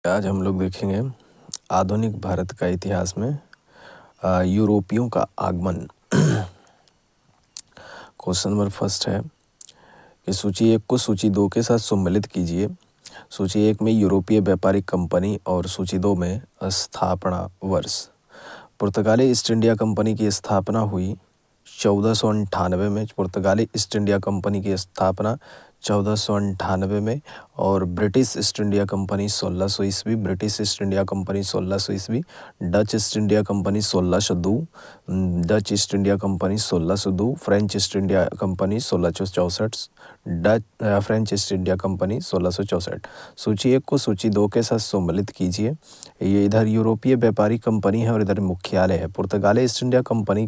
आज हम लोग देखेंगे आधुनिक भारत का इतिहास में यूरोपियों का आगमन। क्वेश्चन नंबर फर्स्ट है कि सूची 1 को सूची 2 के साथ सम्मिलित कीजिए। सूची 1 में यूरोपीय व्यापारिक कंपनी और सूची 2 में स्थापना वर्ष। पुर्तगाली ईस्ट इंडिया कंपनी की स्थापना हुई 1498 में। पुर्तगाली ईस्ट इंडिया कंपनी की स्थापना 1498 में और ब्रिटिश ईस्ट इंडिया कंपनी 1600 ईस्वी। ब्रिटिश ईस्ट इंडिया कंपनी 1600 ईस्वी। Dutch east India company 1602। Dutch east India company 1602। French east India company 1664। French east India company 1664। सूची 1 को सूची 2 के साथ सम्मिलित कीजिए। ये इधर यूरोपीय व्यापारी कंपनी है और इधर मुख्यालय है। पुर्तगाली ईस्ट इंडिया कंपनी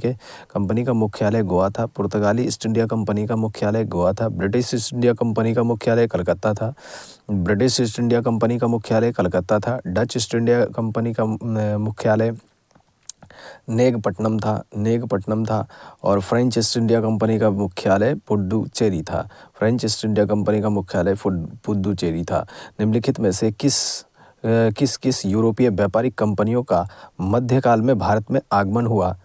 का मुख्यालय गोवा था। पुर्तगाली ईस्ट इंडिया कंपनी का मुख्यालय गोवा था। ब्रिटिश ईस्ट इंडिया कंपनी का मुख्यालय कलकत्ता था। ब्रिटिश ईस्ट इंडिया कंपनी का मुख्यालय कलकत्ता था। डच ईस्ट इंडिया कंपनी का मुख्यालय नेगपट्टनम था और फ्रेंच ईस्ट इंडिया कंपनी का मुख्यालय पुडुचेरी था। फ्रेंच ईस्ट इंडिया कंपनी का मुख्यालय पुडुचेरी था। निम्नलिखित में से किस यूरोपीय व्यापारिक कंपनियों का मध्यकाल में भारत में आगमन हुआ?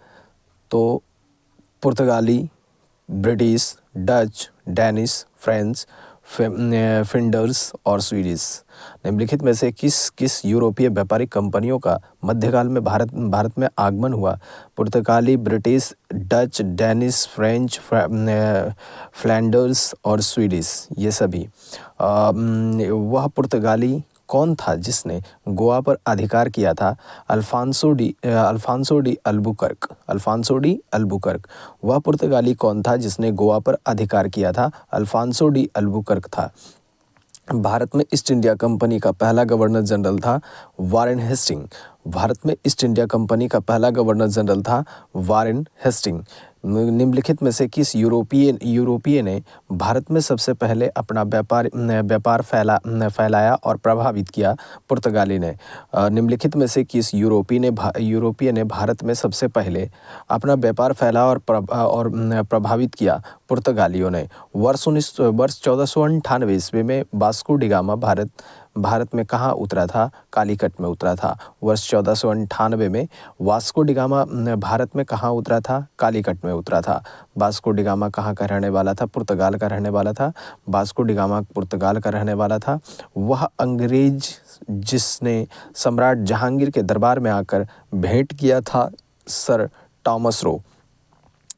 तो पुर्तगाली, ब्रिटिश, डच, डैनिश, फ्रेंच, फिंडर्स और स्वीडिश। निम्नलिखित में से किस यूरोपीय व्यापारिक कंपनियों का मध्यकाल में भारत में आगमन हुआ? पुर्तगाली, British, Dutch, Danish, French, Flanders और स्वीडिश, ये सभी। वह पुर्तगाली कौन था जिसने गोवा पर अधिकार किया था? Alfonso de Albuquerque. वह पुर्तगाली कौन था जिसने गोवा पर अधिकार किया था? अल्फांसो डी अल्बुकर्क था। भारत में ईस्ट इंडिया कंपनी का पहला गवर्नर जनरल था वारेन हेस्टिंग। भारत में ईस्ट इंडिया कंपनी का पहला गवर्नर जनरल था वारेन हेस्टिंग। निम्नलिखित में से किस यूरोपीय ने भारत में सबसे पहले अपना व्यापार फैलाया और प्रभावित किया? पुर्तगाली ने। निम्नलिखित में से किस यूरोपीय ने भारत में सबसे पहले अपना व्यापार फैलाया और प्रभावित किया? पुर्तगालियों ने। वर्ष 1498 ईस्वी में वास्को डी गामा भारत में कहाँ उतरा था? कालीकट में उतरा था। वर्ष 1498 में वास्को डी गामा भारत में कहाँ उतरा था? कालीकट में उतरा था। वास्को डी गामा कहाँ का रहने वाला था? पुर्तगाल का रहने वाला था। वास्को डी गामा पुर्तगाल का रहने वाला था। वह अंग्रेज जिसने सम्राट जहांगीर के दरबार में आकर भेंट किया था सर टॉमस रो।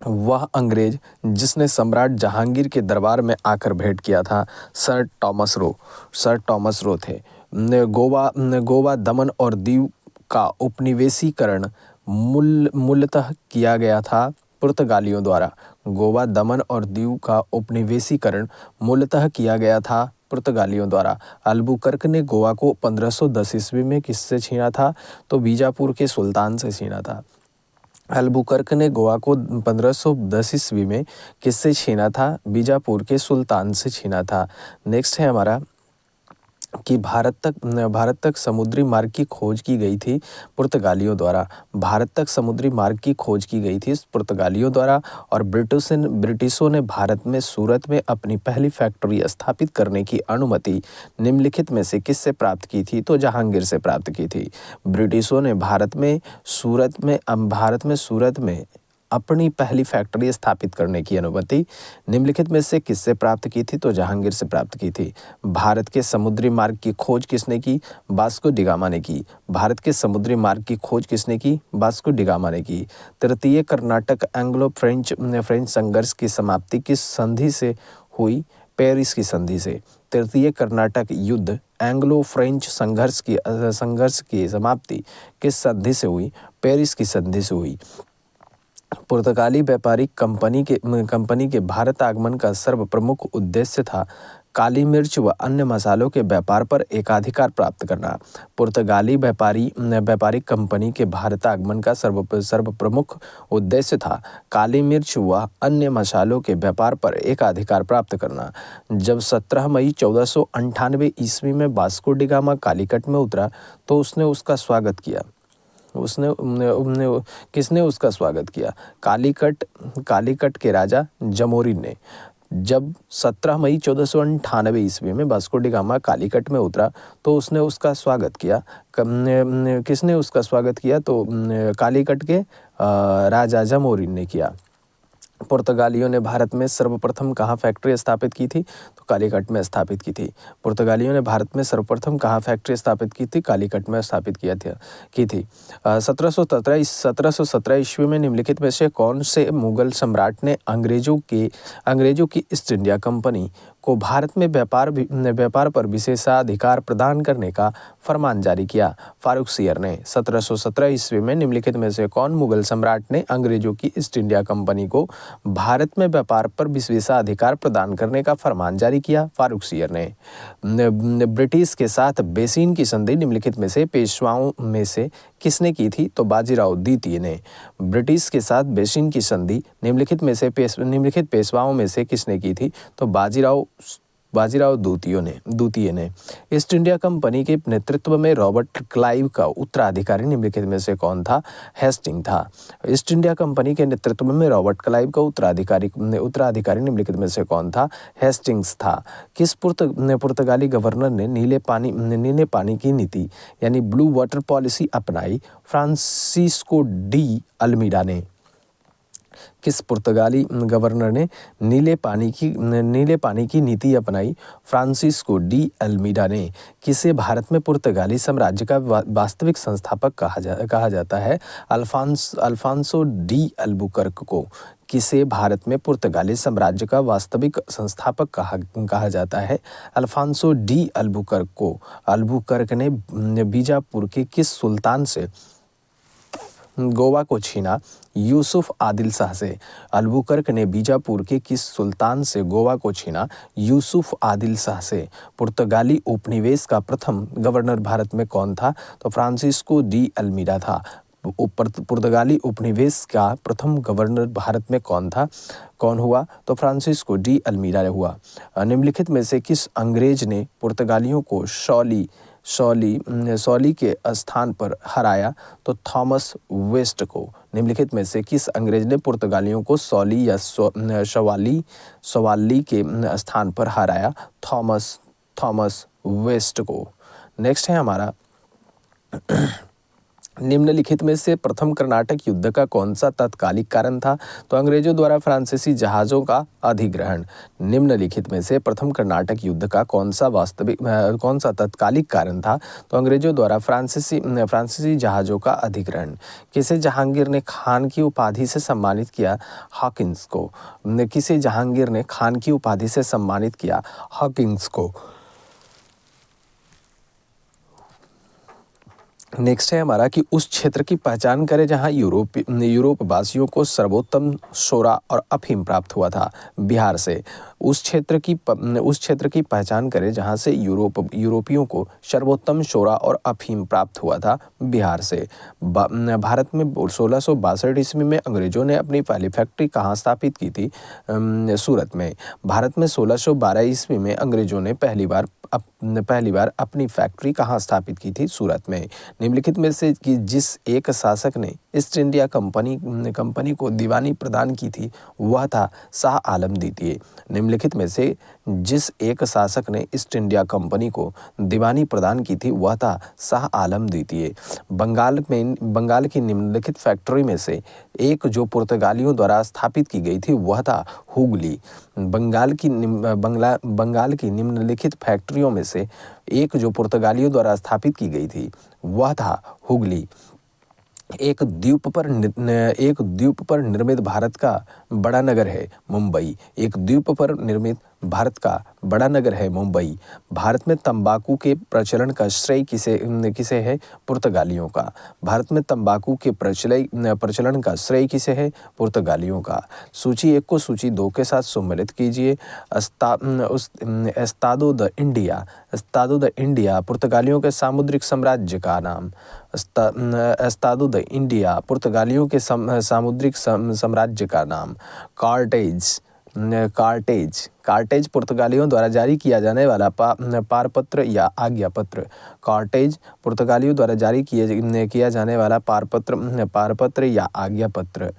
वह अंग्रेज जिसने सम्राट जहांगीर के दरबार में आकर भेंट किया था सर टॉमस रो थे। गोवा, दमन और दीव का उपनिवेशीकरण मूलतः किया गया था पुर्तगालियों द्वारा। गोवा, दमन और दीव का उपनिवेशीकरण मूलतः किया गया था पुर्तगालियों द्वारा। अल्बुकर्क ने गोवा को 1510 ईस्वी में किससे छीना था? तो बीजापुर के सुल्तान से छीना था। अल्बुकर्क ने गोवा को 1510 ईस्वी में किससे छीना था? बीजापुर के सुल्तान से छीना था। नेक्स्ट है हमारा कि भारत तक समुद्री मार्ग की खोज की गई थी पुर्तगालियों द्वारा। भारत तक समुद्री मार्ग की खोज की गई थी पुर्तगालियों द्वारा और ब्रिटिशों ने भारत में सूरत में अपनी पहली फैक्ट्री स्थापित करने की अनुमति निम्नलिखित में से किससे प्राप्त की थी? तो जहांगीर से प्राप्त की थी। ब्रिटिशों ने भारत में सूरत में अपनी पहली फैक्ट्री स्थापित करने की अनुमति निम्नलिखित में से किससे प्राप्त की थी? तो जहांगीर से प्राप्त की थी। भारत के समुद्री मार्ग की खोज किसने की? वास्को डी गामा ने की। भारत के समुद्री मार्ग की खोज किसने की? वास्को डी गामा ने की। तृतीय कर्नाटक एंग्लो फ्रेंच संघर्ष की समाप्ति किस संधि से हुई? पेरिस की संधि से। तृतीय कर्नाटक युद्ध एंग्लो फ्रेंच संघर्ष की समाप्ति किस संधि से हुई? पेरिस की संधि से हुई। पुर्तगाली व्यापारिक कंपनी के भारत आगमन का सर्वप्रमुख उद्देश्य था काली मिर्च व अन्य मसालों के व्यापार पर एकाधिकार प्राप्त करना। पुर्तगाली व्यापारिक कंपनी के भारत आगमन का सर्वप्रमुख उद्देश्य था काली मिर्च व अन्य मसालों के व्यापार पर एकाधिकार प्राप्त करना। जब 17 मई 1498 ईस्वी में वास्को डी गामा कालीकट में उतरा तो उसने उसका स्वागत किया। किसने उसका स्वागत किया? कालीकट के राजा जमोरिन ने। जब 17 मई 1498 ईस्वी में वास्को डी गामा कालीकट में उतरा तो उसने उसका स्वागत किया। किसने उसका स्वागत किया? तो कालीकट के राजा जमोरिन ने किया। पुर्तगालियों ने भारत में सर्वप्रथम कहाँ फैक्ट्री स्थापित की थी? तो कालीकट में स्थापित की थी। पुर्तगालियों ने भारत में सर्वप्रथम कहाँ फैक्ट्री स्थापित की थी? कालीकट में स्थापित की थी। 1717 ईस्वी में निम्नलिखित में से कौन से मुगल सम्राट ने अंग्रेजों की ईस्ट इंडिया कंपनी को भारत में व्यापार पर विशेषाधिकार प्रदान करने का फरमान जारी किया? फारूक सियर ने। 1717 ईस्वी में निम्नलिखित में से कौन मुगल सम्राट ने अंग्रेजों की ईस्ट इंडिया कंपनी को भारत में व्यापार पर विशेषाधिकार प्रदान करने का फरमान जारी किया? फारूक सियर ने। ब्रिटिश के साथ बेसिन की संधि निम्नलिखित में से पेशवाओं में से किसने की थी? तो बाजीराव द्वितीय ने। ब्रिटिश के साथ बेसिन की संधि निम्नलिखित पेशवाओं में से किसने की थी? तो बाजीराव द्वितीय ने। ईस्ट इंडिया कंपनी के नेतृत्व में रॉबर्ट क्लाइव का उत्तराधिकारी निम्नलिखित में से कौन था? हेस्टिंग था। ईस्ट इंडिया कंपनी के नेतृत्व में रॉबर्ट क्लाइव का उत्तराधिकारी निम्नलिखित में से कौन था? हेस्टिंग्स था। किस पुर्तगाली गवर्नर ने नीले पानी की नीति यानी ब्लू वाटर पॉलिसी अपनाई? फ्रांसिस्को डी अल्मीडा ने। किस पुर्तगाली गवर्नर ने नीले पानी की नीति अपनाई? फ्रांसिस्को डी अल्मीडा ने। किसे भारत में पुर्तगाली साम्राज्य का वास्तविक संस्थापक कहा जाता है? अल्फांसो डी अल्बुकर्क को। किसे भारत में पुर्तगाली साम्राज्य का वास्तविक संस्थापक कहा जाता है? अल्फांसो डी अल्बुकर्क को। अल्बुकर्क ने बीजापुर के किस सुल्तान से गोवा को छीना? यूसुफ आदिल शाह से। अल्बुकर्क ने बीजापुर के किस सुल्तान से गोवा को छीना? यूसुफ आदिल शाह से। पुर्तगाली उपनिवेश का प्रथम गवर्नर भारत में कौन था? तो फ्रांसिस्को डी अल्मीडा था। पुर्तगाली उपनिवेश का प्रथम गवर्नर भारत में कौन हुआ? तो फ्रांसिस्को डी अल्मीडा हुआ। निम्नलिखित में से किस अंग्रेज ने पुर्तगालियों को सॉली के स्थान पर हराया? तो थॉमस वेस्ट को। निम्नलिखित में से किस अंग्रेज ने पुर्तगालियों को सॉली या सवाली के स्थान पर हराया? थॉमस वेस्ट को। नेक्स्ट है हमारा निम्नलिखित में से प्रथम कर्नाटक युद्ध का कौन सा तत्कालिक कारण था? तो अंग्रेजों द्वारा फ्रांसीसी जहाज़ों का अधिग्रहण। निम्नलिखित में से प्रथम कर्नाटक युद्ध का कौन सा तत्कालिक कारण था? तो अंग्रेजों द्वारा फ्रांसीसी जहाज़ों का अधिग्रहण। किसे जहांगीर ने खान की उपाधि से सम्मानित किया? हॉकिंस को। किसे जहांगीर ने खान की उपाधि से सम्मानित किया? हॉकिंस को। नेक्स्ट है हमारा कि उस क्षेत्र की पहचान करें जहां यूरोप वासियों को सर्वोत्तम सोरा और अफीम प्राप्त हुआ था। बिहार से। उस क्षेत्र की पहचान करें जहां से यूरोपियों को सर्वोत्तम सोरा और अफीम प्राप्त हुआ था। बिहार से। भारत में 1662 ईस्वी में अंग्रेजों ने अपनी पहली फैक्ट्री कहाँ स्थापित की थी? सूरत में। भारत में 1612 ईस्वी में अंग्रेजों ने पहली बार अपनी फैक्ट्री कहाँ स्थापित की थी? सूरत में। निम्नलिखित में से कि जिस एक शासक ने ईस्ट इंडिया कंपनी को दीवानी प्रदान की थी वह था शाह आलम द्वितीय। निम्नलिखित में से जिस एक शासक ने ईस्ट इंडिया कंपनी को दीवानी प्रदान की थी वह था शाह आलम द्वितीय। बंगाल की निम्नलिखित फैक्ट्री में से एक जो पुर्तगालियों द्वारा स्थापित की गई थी वह था हुगली। बंगाल की निम्नलिखित फैक्ट्रियों में से एक जो पुर्तगालियों द्वारा स्थापित की गई थी वह था हुगली। एक द्वीप पर निर्मित भारत का बड़ा नगर है मुंबई। एक द्वीप पर निर्मित भारत का बड़ा नगर है मुंबई। भारत में तंबाकू के प्रचलन का श्रेय किसे है? पुर्तगालियों का। भारत में तंबाकू के प्रचलन का श्रेय किसे है? पुर्तगालियों का। सूची 1 को सूची 2 के साथ सम्मिलित कीजिए। एस्तादो द इंडिया पुर्तगालियों के सामुद्रिक साम्राज्य का नाम। एस्तादो द इंडिया पुर्तगालियों के सामुद्रिक साम्राज्य का नाम। कार्टेज पुर्तगालियों द्वारा जारी किया जाने वाला पारपत्र या आज्ञापत्र। कार्टेज पुर्तगालियों द्वारा जारी किया जाने वाला पारपत्र या आज्ञापत्र।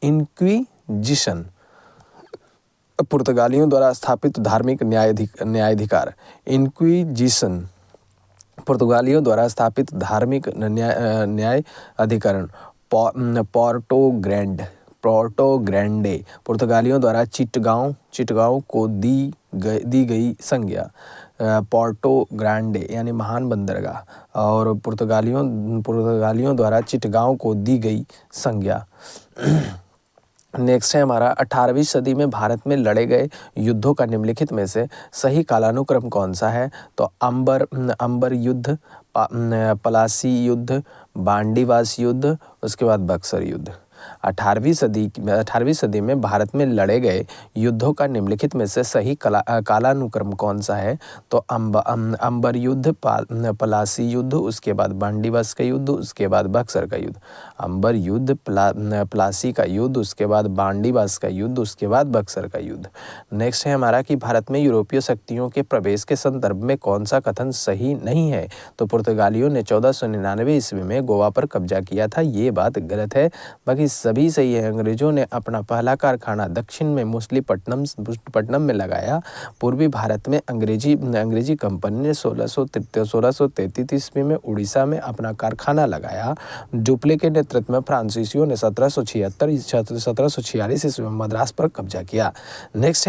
इंक्विजिशन, पुर्तगालियों द्वारा स्थापित धार्मिक न्यायाधिकार। इंक्विजिशन, पुर्तगालियों द्वारा स्थापित धार्मिक न्याय अधिकरण। पोर्टो ग्रैंडे, पुर्तगालियों द्वारा चिटगांव को दी गई संज्ञा। पोर्टो ग्रांडे यानी महान बंदरगाह, और पुर्तगालियों द्वारा चिटगांव को दी गई संज्ञा। नेक्स्ट है हमारा 18वीं सदी में भारत में लड़े गए युद्धों का निम्नलिखित में से सही कालानुक्रम कौन सा है? तो अंबर युद्ध, पलासी युद्ध, बांडीवास युद्ध, उसके बाद बक्सर युद्ध। 18वीं सदी में भारत में लड़े गए युद्धों का निम्नलिखित में से सही कालानुक्रम कौन सा है? तो अंबर युद्ध, पलासी युद्ध, उसके बाद बांडीवास का युद्ध, उसके बाद बक्सर का युद्ध। अंबर युद्ध, पलासी का युद्ध, उसके बाद बांडीवास का युद्ध, उसके बाद बक्सर का युद्ध। नेक्स्ट है हमारा कि भारत में यूरोपीय शक्तियों के प्रवेश के संदर्भ में कौन सा कथन सही नहीं है? तो पुर्तगालियों ने 1499 ईस्वी में गोवा पर कब्जा किया था, ये बात गलत है। बाकी सभी सही है। अंग्रेजों ने अपना पहला कारखाना दक्षिण में मछलीपट्टनम में लगाया। पूर्वी भारत में अंग्रेजी कंपनी ने 1633 ईस्वी में उड़ीसा में अपना कारखाना लगाया। डुप्ले के नेतृत्व में फ्रांसीसियों ने 1746 ईस्वी में मद्रास पर कब्जा किया। नेक्स्ट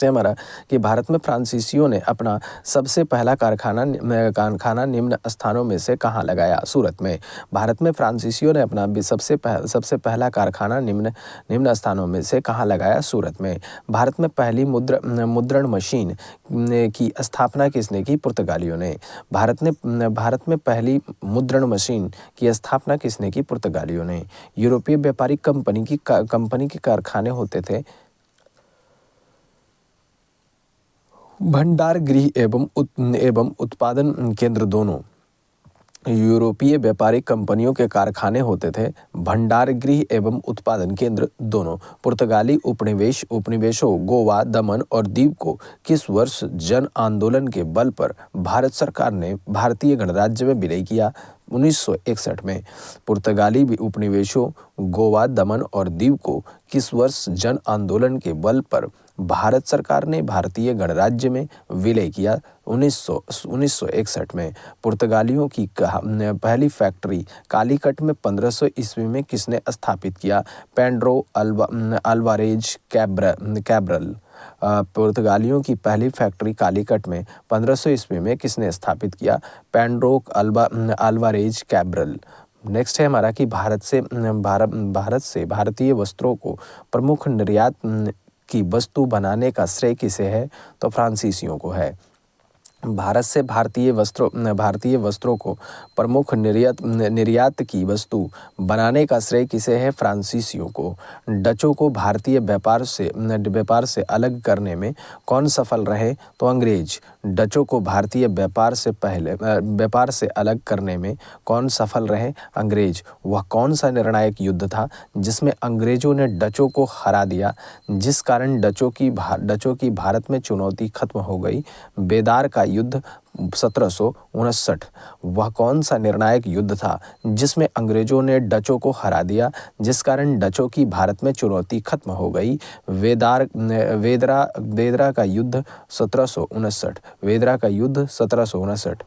है हमारा कि भारत में फ्रांसीसियों ने अपना सबसे पहला कारखाना निम्न स्थानों में से कहाँ लगाया? सूरत में। भारत में फ्रांसीसियों ने अपना सबसे पहला कारखाना निम्न स्थानों में से कहाँ लगाया? सूरत में। भारत में पहली मुद्रण मशीन की स्थापना किसने की? पुर्तगालियों ने। भारत में पहली मुद्रण मशीन की स्थापना किसने की? पुर्तगालियों ने। यूरोपीय व्यापारिक कंपनी के कारखाने होते थे भंडार गृह एवं उत्पादन केंद्र दोनों। यूरोपीय व्यापारिक कंपनियों के कारखाने होते थे भंडार गृह एवं उत्पादन केंद्र दोनों। पुर्तगाली उपनिवेशों गोवा, दमन और दीव को किस वर्ष जन आंदोलन के बल पर भारत सरकार ने भारतीय गणराज्य में विलय किया? 1961 में। पुर्तगाली उपनिवेशों गोवा, दमन और दीव को किस वर्ष जन आंदोलन के बल पर भारत सरकार ने भारतीय गणराज्य में विलय किया? 1961 में। पुर्तगालियों की पहली फैक्ट्री कालीकट में 1500 ईस्वी में किसने स्थापित किया? Pedro Alvarez Cabral. पुर्तगालियों की पहली फैक्ट्री कालीकट में 1500 ईस्वी में किसने स्थापित किया? Pedro Alvarez Cabral. नेक्स्ट है हमारा कि भारत से भारतीय वस्त्रों को प्रमुख निर्यात की वस्तु बनाने का श्रेय किसे है? तो फ्रांसीसियों को है। भारत से भारतीय वस्त्रों को प्रमुख निर्यात की वस्तु बनाने का श्रेय किसे है? फ्रांसीसियों को। डचों को भारतीय व्यापार से अलग करने में कौन सफल रहे? तो अंग्रेज। डचों को भारतीय व्यापार से अलग करने में कौन सफल रहे? अंग्रेज। वह कौन सा निर्णायक युद्ध था जिसमें अंग्रेजों ने डचों को हरा दिया, जिस कारण डचों की भारत में चुनौती खत्म हो गई? बेदार का युद्ध 1759। वह कौन सा निर्णायक युद्ध था जिसमें अंग्रेजों ने डचों को हरा दिया, जिस कारण डचों की भारत में चुनौती खत्म हो गई? वेदरा का युद्ध 1759। वेदरा का युद्ध 1759।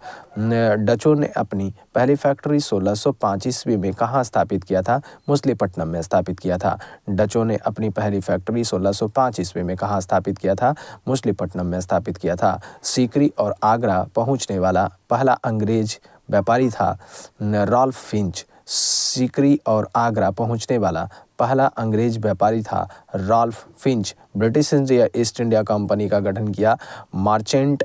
डचों ने अपनी पहली फैक्ट्री 1605 ईस्वी में कहाँ स्थापित किया था? मछलीपट्टनम में स्थापित किया था। डचों ने अपनी पहली फैक्ट्री 1605 ईस्वी में कहाँ स्थापित किया था? मछलीपट्टनम में स्थापित किया था। सीकरी और आगरा पहुंचने वाला पहला अंग्रेज व्यापारी था रॉल्फ फिंच। सीकरी और आगरा पहुंचने वाला पहला अंग्रेज व्यापारी था Ralph Fitch. British East India Company का गठन किया मर्चेंट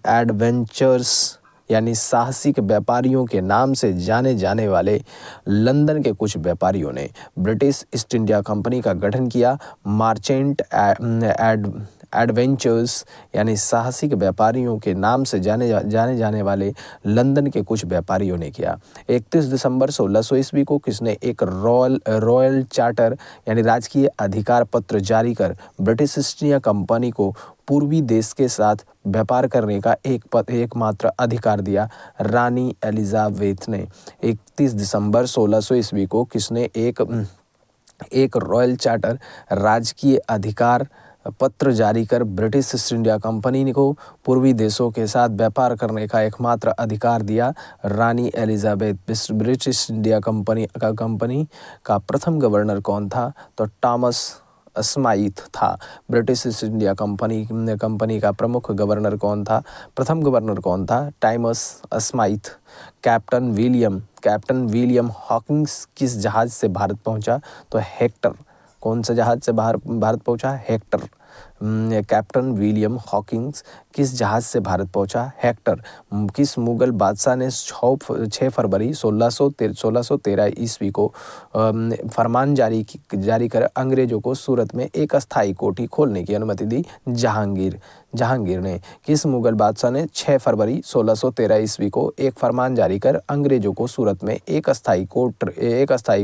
एडवेंचर्स यानी साहसिक व्यापारियों के नाम से जाने जाने वाले लंदन के कुछ व्यापारियों ने ब्रिटिश ईस्ट इंडिया कंपनी का गठन किया। मर्चेंट एडवेंचर्स यानी साहसिक व्यापारियों के नाम से जाने जाने वाले लंदन के कुछ व्यापारियों ने किया। 31 दिसंबर 1600 ईस्वी को किसने एक रॉयल चार्टर यानी राजकीय अधिकार पत्र जारी कर ब्रिटिश ईस्ट इंडिया कंपनी को पूर्वी देश के साथ व्यापार करने का एकमात्र अधिकार दिया? रानी एलिजाबेथ ने। 31 दिसंबर 1600 ईस्वी को किसने एक रॉयल चार्टर राजकीय अधिकार पत्र जारी कर ब्रिटिश ईस्ट इंडिया कंपनी को पूर्वी देशों के साथ व्यापार करने का एकमात्र अधिकार दिया? रानी Elizabeth. British East India Company का प्रथम गवर्नर कौन था? तो थॉमस स्माइथ था। ब्रिटिश ईस्ट इंडिया कंपनी का प्रमुख गवर्नर कौन था? प्रथम गवर्नर कौन था? Thomas Smythe. Captain William Hawkins किस जहाज से भारत पहुंचा? तो हेक्टर। कौन सा जहाज से भारत पहुंचा? हेक्टर। कैप्टन विलियम हॉकिंस किस जहाज से भारत पहुंचा? हेक्टर। किस मुगल बादशाह ने 6 फरवरी 1613 ईस्वी को फरमान जारी कर अंग्रेजों को सूरत में एक अस्थायी कोठी खोलने की अनुमति दी? जहांगीर ने। किस मुगल बादशाह ने 6 फरवरी 1613 ईस्वी को एक फरमान जारी कर अंग्रेजों को सूरत में एक अस्थायी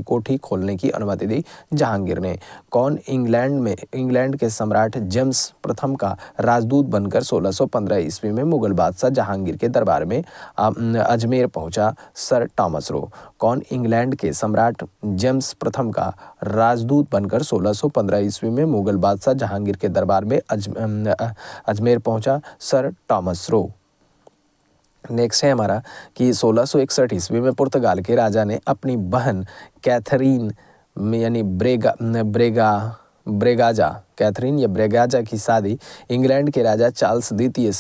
कोठी खोलने की अनुमति दी? जहांगीर ने। कौन इंग्लैंड के सम्राट जेम्स प्रथम का राजदूत बनकर 1615 ईस्वी में मुगल बादशाह जहांगीर के दरबार में अजमेर पहुंचा? Sir Thomas Roe. कौन इंग्लैंड के सम्राट जेम्स प्रथम का राजदूत बनकर 1615 ईस्वी में मुगल बादशाह जहांगीर के दरबार में अजमेर पहुंचा? Sir Thomas Roe. नेक्स्ट है हमारा कि 1661 ईस्वी में पुर्तगाल के राजा ने अपनी बहन कैथरीन यानी ब्रेगाजा की शादी इंग्लैंड के राजा चार्ल्स द्वितीय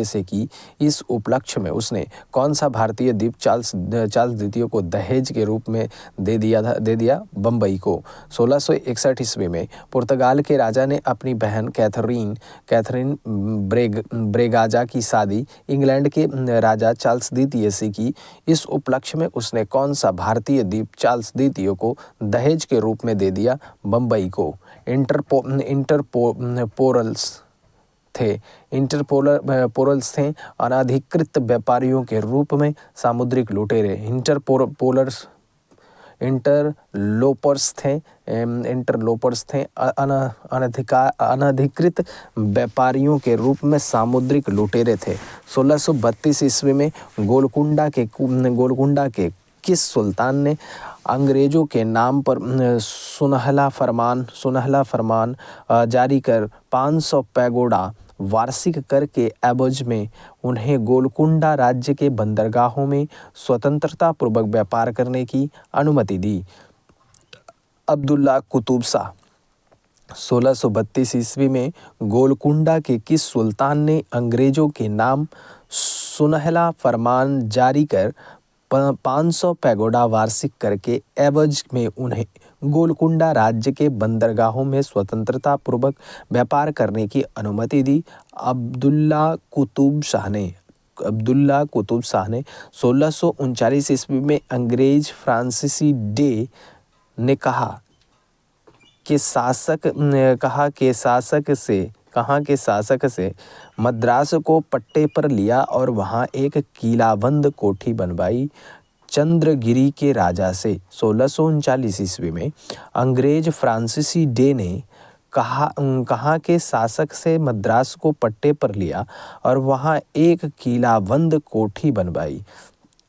से की। इस उपलक्ष्य में उसने कौन सा भारतीय द्वीप चार्ल्स द्वितीय को दहेज के रूप में दे दिया? बम्बई को। 1661 ईस्वी में पुर्तगाल के राजा ने अपनी बहन कैथरीन ब्रेगाजा की शादी इंग्लैंड के राजा चार्ल्स द्वितीय से की। इस उपलक्ष्य में उसने कौन सा भारतीय द्वीप चार्ल्स द्वितीय को दहेज के रूप में दे दिया? बम्बई को। इंटरपोलर्स थे अनधिकृत व्यापारियों के रूप में सामुद्रिक लुटेरे। इंटरलोपर्स थे अनधिकृत व्यापारियों के रूप में सामुद्रिक लुटेरे थे। 1632 ईस्वी में गोलकुंडा के किस सुल्तान ने अंग्रेजों के नाम पर सुनहला फरमान जारी कर 500 पैगोडा वार्षिक कर के एवज में उन्हें गोलकुंडा राज्य के बंदरगाहों में स्वतंत्रता पूर्वक व्यापार करने की अनुमति दी? अब्दुल्ला कुतुब शाह। 1632 ईस्वी में गोलकुंडा के किस सुल्तान ने अंग्रेजों के नाम सुनहला फरमान जारी कर 500 पैगोडा वार्षिक कर के एवज में उन्हें गोलकुंडा राज्य के बंदरगाहों में स्वतंत्रता पूर्वक व्यापार करने की अनुमति दी? अब्दुल्ला कुतुब शाह ने। 1639 ईस्वी में अंग्रेज फ्रांसीसी डे ने कहाँ के शासक से मद्रास को पट्टे पर लिया और वहां एक किलाबंद कोठी बनवाई? चंद्रगिरी के राजा से। 1639 ईस्वी में अंग्रेज फ्रांसीसी डे ने कहाँ के शासक से मद्रास को पट्टे पर लिया और वहां एक किलाबंद कोठी बनवाई?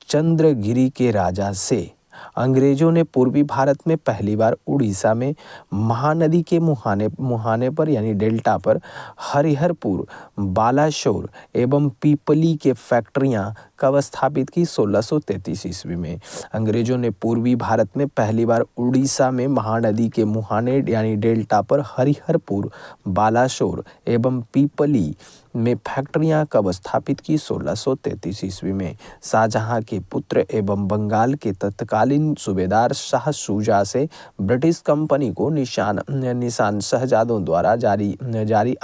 चंद्रगिरी के राजा से। अंग्रेजों ने पूर्वी भारत में पहली बार उड़ीसा में महानदी के मुहाने पर यानी डेल्टा पर हरिहरपुर, बालाशोर एवं पीपली के फैक्ट्रियां कब स्थापित की? 1633 ईस्वी में। अंग्रेजों ने पूर्वी भारत में पहली बार उड़ीसा में महानदी के मुहाने यानी डेल्टा पर हरिहरपुर, बालाशोर एवं पीपली में फैक्ट्रियां कब स्थापित की? 1633 ईस्वी में। शाहजहां के पुत्र एवं बंगाल के तत्कालीन सूबेदार शाह शुजा से ब्रिटिश कंपनी को निशान शहजादों द्वारा जारी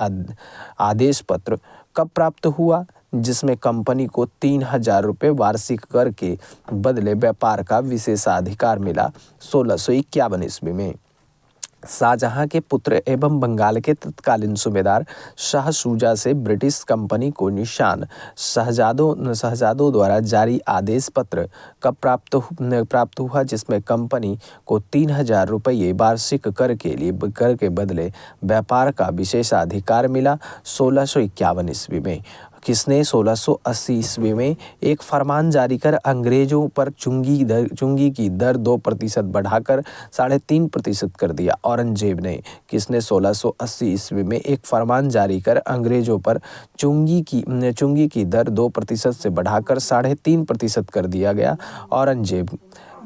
आदेश पत्र कब प्राप्त हुआ, जिसमें कंपनी को 3000 रुपये वार्षिक कर के बदले व्यापार का विशेषाधिकार मिला? 1651 ईस्वी में। शाहजहां के पुत्र एवं बंगाल के तत्कालीन सूबेदार शाह शुजा से ब्रिटिश कंपनी को निशान शहजादों द्वारा जारी आदेश पत्र का प्राप्त हुआ, जिसमें कंपनी को 3,000 रुपये वार्षिक कर के बदले व्यापार का विशेषाधिकार मिला। 1651 ईस्वी में किसने 1680 ईस्वी में एक फरमान जारी कर अंग्रेजों पर चुंगी की दर 2% बढ़ाकर 3.5% कर दिया। औरंगजेब ने किसने 1680 ईस्वी में एक फरमान जारी कर अंग्रेजों पर चुंगी की दर 2% से बढ़ाकर 3.5% कर दिया गया। औरंगजेब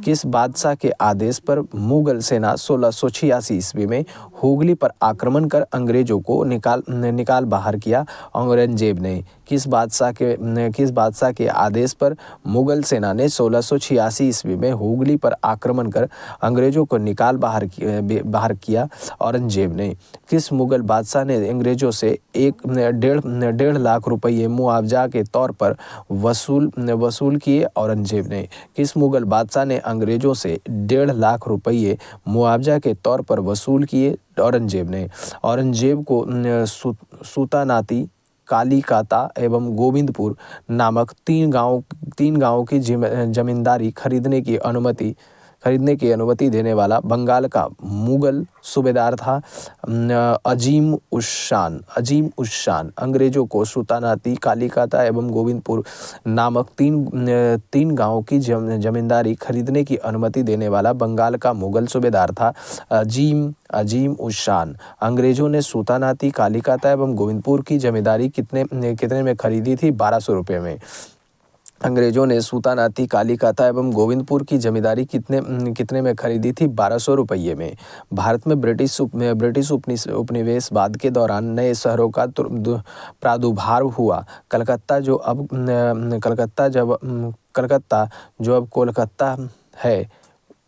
किस बादशाह के आदेश पर मुगल सेना 1686 ईस्वी में हुगली पर आक्रमण कर अंग्रेजों को निकाल बाहर किया। औरंगजेब ने किस बादशाह के आदेश पर मुगल सेना ने 1686 ईस्वी में हुगली पर आक्रमण कर अंग्रेजों को निकाल बाहर किया। औरंगजेब ने किस मुगल बादशाह ने अंग्रेजों से 1.5 लाख रुपये मुआवजा के तौर पर वसूल किए। औरंगजेब ने किस मुगल बादशाह ने अंग्रेजों से 1.5 लाख रुपये मुआवजा के तौर पर वसूल किए। औरंगजेब को सूतानाती, कालीकाता एवं गोविंदपुर नामक तीन गांवों की जमींदारी खरीदने की अनुमति देने वाला बंगाल का मुगल सूबेदार था अजीम उस शान। अंग्रेजों को सुल्तानाती, कालीकाता एवं गोविंदपुर नामक तीन गांवों की जमींदारी खरीदने की अनुमति देने वाला बंगाल का मुगल सूबेदार था अजीम उस शान। अंग्रेजों ने सुल्तानाती, कालीकाता एवं गोविंदपुर की जमींदारी कितने में खरीदी थी? 1200 रुपये में। अंग्रेजों ने सुल्तानाती, कालीकाता एवं गोविंदपुर की जमींदारी कितने में खरीदी थी? 1200 रुपये में। भारत में ब्रिटिश उपनिवेशवाद के दौरान नए शहरों का प्रादुर्भाव हुआ। कलकत्ता जो अब कोलकाता है,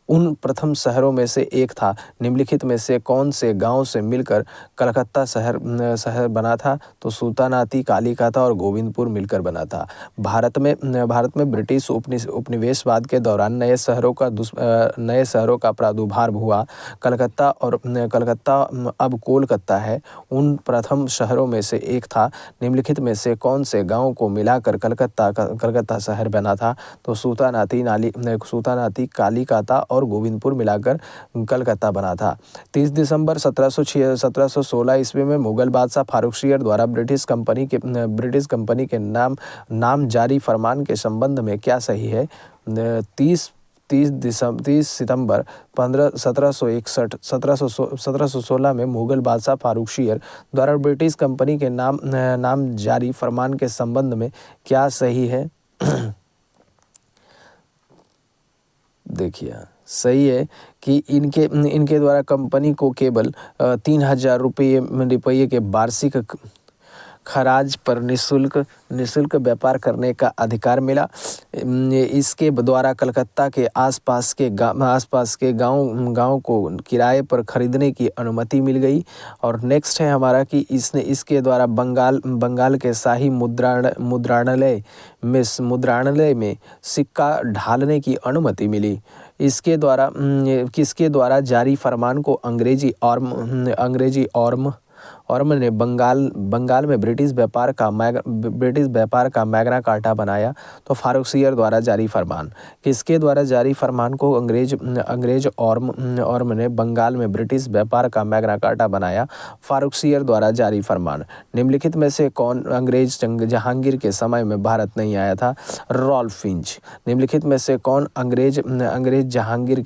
उन प्रथम शहरों में से एक था। निम्नलिखित में से कौन से गांव से मिलकर कलकत्ता शहर बना था? तो सुल्तानाती, कालीकाता और गोविंदपुर मिलकर बना था। भारत में ब्रिटिश उपनिवेशवाद के दौरान नए शहरों का प्रादुर्भाव हुआ। कलकत्ता अब कोलकाता है, उन प्रथम शहरों में से एक था। निम्नलिखित में से कौन से गाँव को मिलाकर कलकत्ता शहर बना था? तो सुल्तानाती, कालीकाता और गोविंदपुर मिलाकर कलकत्ता बना था। 30 दिसंबर 1716 ईस्वी में मुगल बादशाह फारूक शीर द्वारा ब्रिटिश कंपनी के नाम जारी फरमान के संबंध में क्या सही है? 30 सितंबर 1716 में मुगल बादशाह फारूक शीर द्वारा ब्रिटिश कंपनी के नाम जारी फरमान के संबंध में क्या सही है? देखिए, सही है कि इनके द्वारा कंपनी को केवल 3,000 रुपये के वार्षिक खराज पर निःशुल्क व्यापार करने का अधिकार मिला। इसके द्वारा कलकत्ता के आसपास के गांव को किराए पर खरीदने की अनुमति मिल गई। और नेक्स्ट है हमारा कि इसके द्वारा बंगाल के शाही मुद्रालय में सिक्का ढालने की अनुमति मिली। किसके द्वारा जारी फरमान को अंग्रेजी ऑर्म ने बंगाल में ब्रिटिश व्यापार का मैग्ना कार्टा बनाया? तो फारूक शीर द्वारा जारी फरमान। किसके द्वारा जारी फरमान को अंग्रेज ऑर्म ने बंगाल में ब्रिटिश व्यापार का मैग्ना कार्टा बनाया? फारूक शीर द्वारा जारी फरमान। निम्नलिखित में से कौन अंग्रेज जहांगीर के समय में भारत नहीं आया था? Ralph Fitch. निम्नलिखित में से कौन अंग्रेज जहांगीर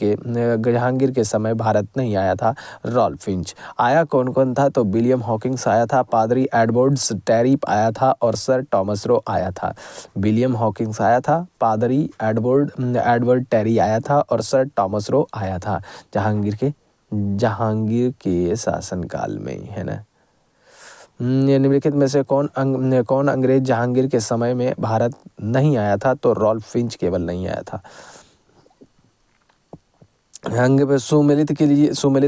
के समय भारत नहीं आया था? Ralph Fitch. आया कौन था? तो विलियम हॉकिंस आया था, पादरी एडवर्ड टेरी आया था और सर टॉमस रो आया था। विलियम हॉकिंस आया था, पादरी एडवर्ड टेरी आया था और सर टॉमस रो आया था जहांगीर के शासनकाल में, है ना। निम्नलिखित में से कौन अंग्रेज जहांगीर के समय में भारत नहीं आया था? तो रॉल्फ फिंच केवल नहीं आया था। सुमेलित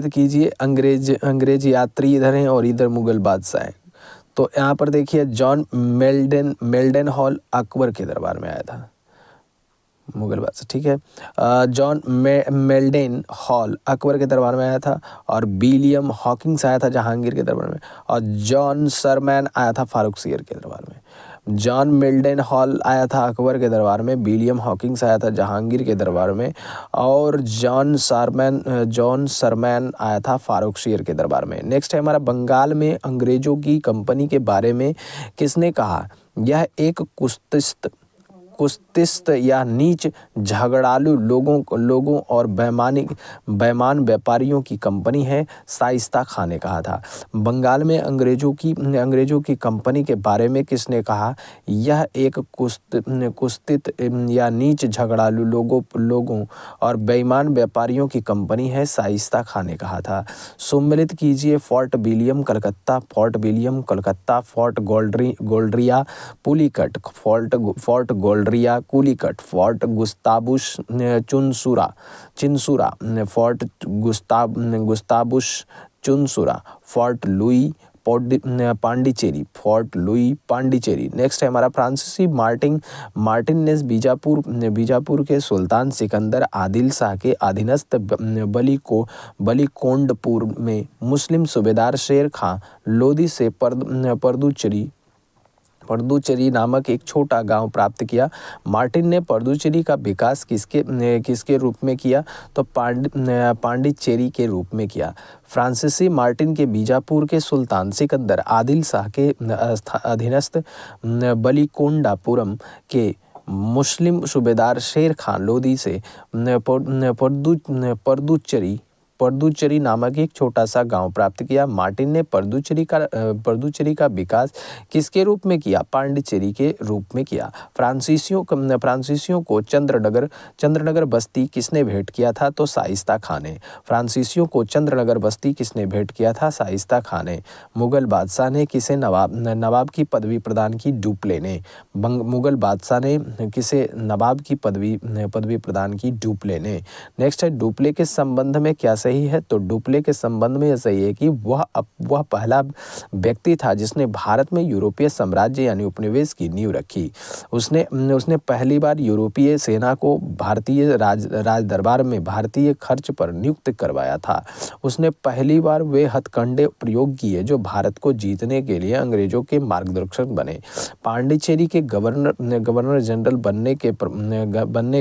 कीजिए। अंग्रेज यात्री इधर हैं और इधर मुगल बादशाह हैं। तो यहाँ पर देखिए, जॉन मेल्डन हॉल अकबर के दरबार में आया था। मुगल बादशाह, ठीक है। जॉन मेल्डेन हॉल अकबर के दरबार में आया था, और विलियम हॉकिंस आया था जहांगीर के दरबार में, और जॉन सरमैन आया था फारुखसियर के दरबार में। जॉन मेल्डेन हॉल आया था अकबर के दरबार में, विलियम हॉकिंस आया था जहांगीर के दरबार में, और जॉन सरमैन आया था फारुखसियर के दरबार में। नेक्स्ट है हमारा, बंगाल में अंग्रेजों की कंपनी के बारे में किसने कहा? यह एक कुस्तिस्त या नीच झगड़ालू लोगों और बेईमान व्यापारियों की कंपनी है, शाइस्ता खां ने कहा था। बंगाल में अंग्रेजों की कंपनी के बारे में किसने कहा? यह एक कुस्तित या नीच झगड़ालू लोगों और बेईमान व्यापारियों की कंपनी है, शाइस्ता खां ने कहा था। सम्मिलित कीजिए, Fort William Calcutta, Fort Geldria Pulicat, Fort Geldria कुलिकट, Fort Gustavus Chinsura, Fort Gustavus Chinsura, Fort Louis Pondicherry. Next है हमारा, फ्रांसीसी मार्टिन ने बीजापुर के सुल्तान सिकंदर आदिल शाह के अधीनस्थ बलिकोंडपुर में मुस्लिम सूबेदार शेर खां लोदी से पर्दुचेरी नामक एक छोटा गांव प्राप्त किया। मार्टिन ने पर्दुचेरी का विकास किसके रूप में किया? तो पांडिचेरी के रूप में किया। फ्रांसीसी मार्टिन के बीजापुर के सुल्तान सिकंदर आदिल शाह के अधीनस्थ बलिकोंडापुरम के मुस्लिम सूबेदार शेर खां लोदी से पर्दुचेरी नामक एक छोटा सा गांव प्राप्त किया। मार्टिन ने पर्दुचेरी का विकास किसके रूप में किया? पांडिचेरी के रूप में किया। फ्रांसीसियों को चंद्रनगर बस्ती किसने भेंट किया था? तो शाइस्ता खां ने। फ्रांसीसियों को चंद्रनगर बस्ती किसने भेंट किया था? शाइस्ता खां ने। मुगल बादशाह ने किसे नवाब की पदवी प्रदान की? डुप्ले ने। मुगल बादशाह ने किसे नवाब की पदवी प्रदान की? डुप्ले ने। नेक्स्ट है, डुप्ले के संबंध में क्या सही है? तो डुप्ले के संबंध में यह सही है कि वह पहला व्यक्ति था जिसने भारत में यूरोपीय साम्राज्य यानी उपनिवेश की नींव रखी। उसने पहली बार यूरोपीय सेना को भारतीय राज दरबार में भारतीय खर्च पर नियुक्त करवाया था। उसने पहली बार वे हथकंडे प्रयोग किए जो भारत को जीतने के लिए अंग्रेजों के मार्गदर्शक बने। पांडिचेरी के गवर्नर जनरल बनने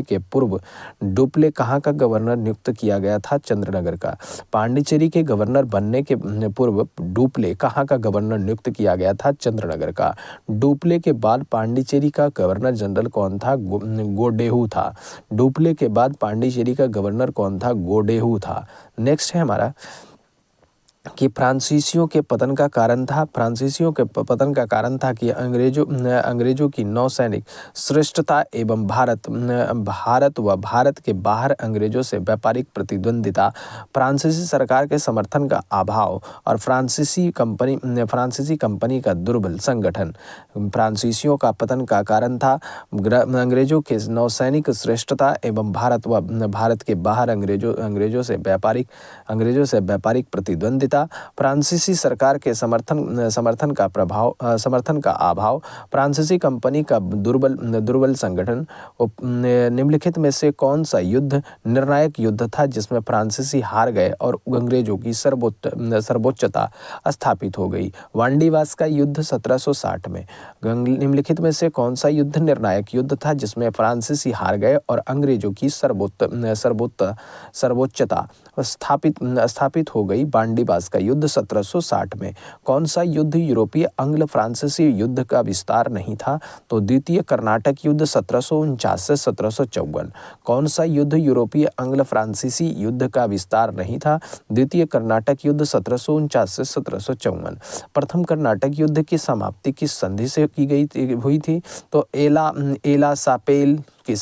के पूर्व डुप्ले कहाँ का गवर्नर नियुक्त किया गया था? चंद्रनगर का। पांडिचेरी के गवर्नर बनने के पूर्व डुप्ले कहाँ का गवर्नर नियुक्त किया गया था? चंद्रनगर का। डुप्ले के बाद पांडिचेरी का गवर्नर जनरल कौन था? गोडेहू था। डुप्ले के बाद पांडिचेरी का गवर्नर कौन था? गोडेहू था। नेक्स्ट है हमारा कि फ्रांसीसियों के पतन का कारण था कि अंग्रेजों की नौसैनिक श्रेष्ठता एवं भारत के बाहर अंग्रेजों से व्यापारिक प्रतिद्वंदिता, फ्रांसीसी सरकार के समर्थन का अभाव और फ्रांसीसी कंपनी का दुर्बल संगठन। फ्रांसीसियों का पतन का कारण था अंग्रेजों के नौसैनिक श्रेष्ठता एवं भारत के बाहर अंग्रेजों से व्यापारिक प्रतिद्वंदिता, फ्रांसीसी सरकार के समर्थन का अभाव, फ्रांसीसी कंपनी का दुर्बल संगठन। निम्नलिखित में से कौन सा युद्ध निर्णायक युद्ध था जिसमें फ्रांसीसी हार गए और अंग्रेजों की सर्वोच्चता स्थापित हो गई? वांडीवास का युद्ध 1760 में। निम्नलिखित में से कौन सा युद्ध निर्णायक युद्ध था जिसमें फ्रांसीसी हार गए और अंग्रेजों की सर्वोच्चता स्थापित हो गई? वांडीवास का युद्ध 1760 में। कौन सा युद्ध यूरोपीय अंग्ल फ्रांसीसी युद्ध का विस्तार नहीं था? तो द्वितीय कर्नाटक युद्ध 1749 से 1754। कौन सा युद्ध यूरोपीय अंग्ल फ्रांसीसी युद्ध का विस्तार नहीं था? द्वितीय कर्नाटक युद्ध 1749 से 1754। प्रथम कर्नाटक युद्ध की समाप्ति किस संधि से हुई थी? तो एला सापेल की